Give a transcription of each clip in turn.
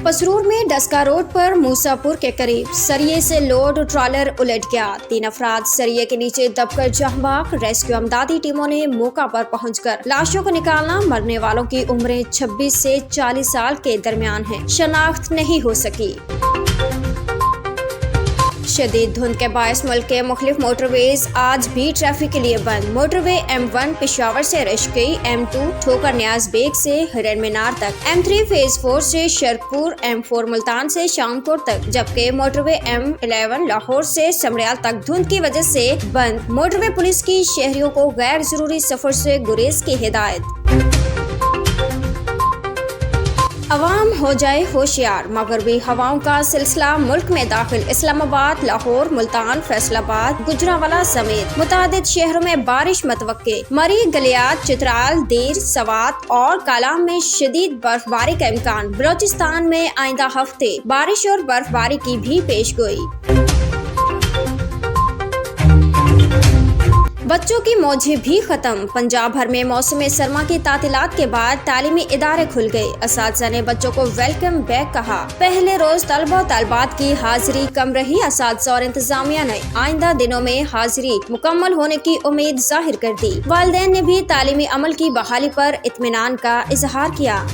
पसरूर में डस्का रोड पर मूसापुर के करीब सरिये से लोड ट्रॉलर उलट गया। 3 अफराद सरिये के नीचे दबकर जहाँ-बाक। रेस्क्यू अमदादी टीमों ने मौका पर पहुंचकर लाशों को निकालना। मरने वालों की उम्रें 26 से 40 साल के दरमियान है। शनाख्त नहीं हो सकी। शदीद धुंध के बायस मुल्क के मुख्तलिफ मोटरवेज आज भी ट्रैफिक के लिए बंद। मोटरवे M1 पेशावर से रशकी, M2 ठोकर न्याज बेग से हिरन मीनार तक, M3 फेज 4 से शरपुर, M4 मुल्तान से शामपुर तक, जबकि मोटरवे M11 लाहौर से समरियाल तक धुंध की वजह से बंद। मोटरवे पुलिस की शहरियों को गैर जरूरी सफर से गुरेज की हिदायत। अवाम हो जाए होशियार। मगरबी हवाओं का सिलसिला मुल्क में दाखिल। इस्लामाबाद, लाहौर, मुल्तान, फैसलाबाद, गुजरांवाला समेत मुतादिद शहरों में बारिश मतवक्के। मरी, गलियात, चित्राल, दीर, सवात और कालाम में शदीद बर्फबारी का इम्कान। बलोचिस्तान में आइंदा हफ्ते बारिश और बर्फबारी की भी पेशगोई। बच्चों की मौजें भी खत्म। पंजाब भर में मौसम सरमा की तातीलात के बाद तालीमी इदारे खुल गए। असातिज़ा ने बच्चों को वेलकम बैक कहा। पहले रोज तलबा तलबात की हाजिरी कम रही। असातिज़ा और इंतजामिया ने आइंदा दिनों में हाजिरी मुकम्मल होने की उम्मीद जाहिर कर दी। वालिदैन ने भी तालीमी अमल की बहाली पर इत्मीनान का इजहार किया।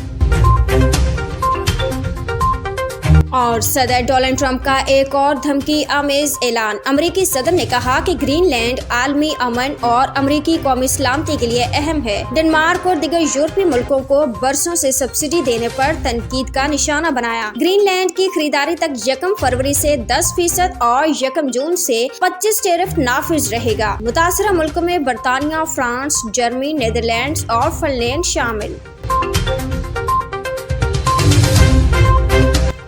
और सदर डोनाल्ड ट्रंप का एक और धमकी आमेज ऐलान। अमरीकी सदर ने कहा कि ग्रीनलैंड आलमी अमन और अमरीकी कौमी सलामती के लिए अहम है। डेनमार्क और दीगर यूरोपीय मुल्कों को बरसों से सब्सिडी देने पर तनकीद का निशाना बनाया। ग्रीनलैंड की खरीदारी तक 1 फरवरी से 10% और 1 जून से 25 टैरिफ नाफिज रहेगा। मुतासरा मुल्कों में बरतानिया, फ्रांस, जर्मनी, नीदरलैंड और फिनलैंड शामिल।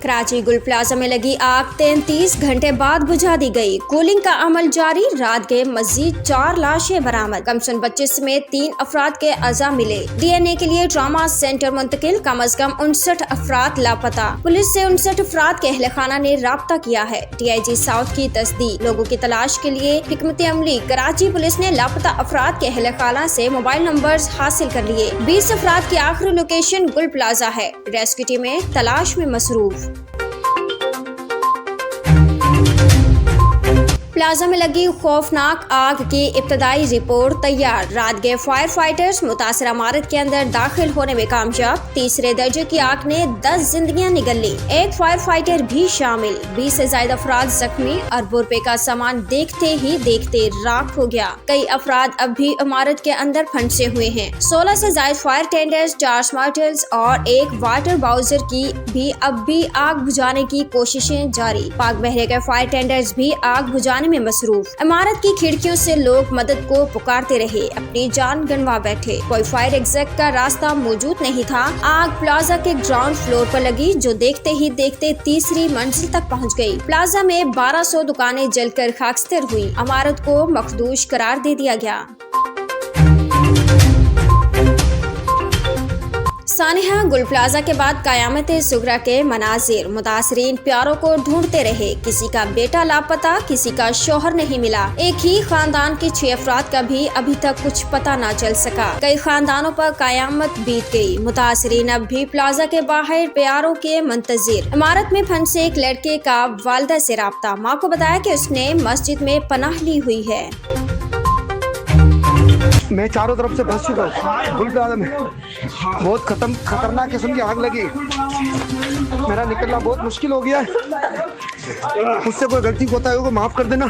कराची गुल प्लाजा में लगी आग 33 घंटे बाद बुझा दी गई। कूलिंग का अमल जारी। रात के मजीद 4 लाशें बरामद। कमसन बच्चे समेत 3 अफराद के अज़ा मिले। DNA के लिए ट्रामा सेंटर मुंतकिल। कम अज कम 59 अफराद लापता। पुलिस से 59 अफराद के अहले खाना ने राब्ता किया है। DIG साउथ की तस्दीक। लोगों की तलाश के लिए हिकमत अमली। कराची पुलिस ने लापता अफराद के अहले खाना से मोबाइल नंबर हासिल कर लिए। 20 अफराद की आखिरी लोकेशन गुल प्लाजा है। रेस्क्यू टीमें तलाश में मसरूफ। प्लाजा में लगी खौफनाक आग की इब्तदाई रिपोर्ट तैयार। रात गए फायर फाइटर्स मुतासरा इमारत के अंदर दाखिल होने में कामयाब। तीसरे दर्जे की आग ने 10 जिंदगियां निगल ली। 1 फायर फाइटर भी शामिल। 20 से ज्यादा अफराद जख्मी। अरबों रुपए का सामान देखते ही देखते राख हो गया। कई अफराद अब भी इमारत के अंदर फंसे हुए हैं। 16 से ज्यादा फायर टेंडर्स, 4 स्मार्टर्स और 1 वाटर बाउजर की भी अब भी आग बुझाने की कोशिशें जारी। पाक बहरे के फायर टेंडर्स भी आग बुझाने में मसरूफ। इमारत की खिड़कियों से लोग मदद को पुकारते रहे, अपनी जान गंवा बैठे। कोई फायर एग्जिट का रास्ता मौजूद नहीं था। आग प्लाजा के ग्राउंड फ्लोर पर लगी, जो देखते ही देखते तीसरी मंजिल तक पहुंच गई। प्लाजा में 1200 दुकानें जलकर खाकस्तर हुई। इमारत को मखदूश करार दे दिया गया। सानिहा, गुल प्लाजा के बाद कयामत सुगरा के मनाजिर। मुतासरीन प्यारों को ढूंढते रहे। किसी का बेटा लापता, किसी का शौहर नहीं मिला। एक ही खानदान के 6 अफराद का भी अभी तक कुछ पता न चल सका। कई खानदानों पर कयामत बीत गई। मुतासरीन अब भी प्लाजा के बाहर प्यारों के मुंतजिर। इमारत में फंसे एक लड़के का वालिदा से राब्ता। माँ को बताया कि उसने मस्जिद में पनाह ली हुई है। मैं चारों तरफ से फंस चुका हूँ। गुल प्लाजा में बहुत खतरनाक किस्म की आग लगी। मेरा निकलना बहुत मुश्किल हो गया है। मुझसे कोई गलती होता है माफ कर देना।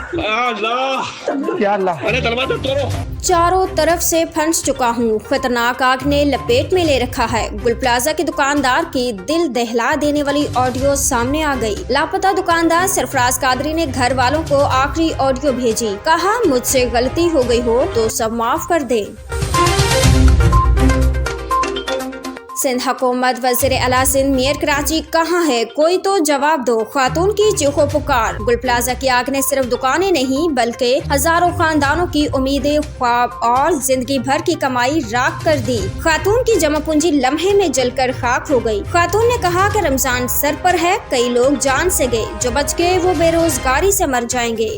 या अल्लाह। अरे दरवाजा तोड़ो। चारों तरफ से फंस चुका हूँ। खतरनाक आग ने लपेट में ले रखा है। गुल प्लाजा के दुकानदार की दिल दहला देने वाली ऑडियो सामने आ गई। लापता दुकानदार सरफराज कादरी ने घर वालों को आखिरी ऑडियो भेजी। कहा, मुझसे गलती हो गई हो तो सब माफ कर दे। सिंध हुकूमत वज़ीर आला सिंध मेयर कराची कहाँ है, कोई तो जवाब दो। खातून की चीखो पुकार। गुल प्लाजा की आग ने सिर्फ दुकानें नहीं बल्कि हजारों खानदानों की उम्मीदें, ख्वाब और जिंदगी भर की कमाई राख कर दी। खातून की जमा पूंजी लम्हे में जलकर खाक हो गई। खातून ने कहा कि रमजान सर पर है, कई लोग जान से गए, जो बच गए वो बेरोजगारी से मर जाएंगे।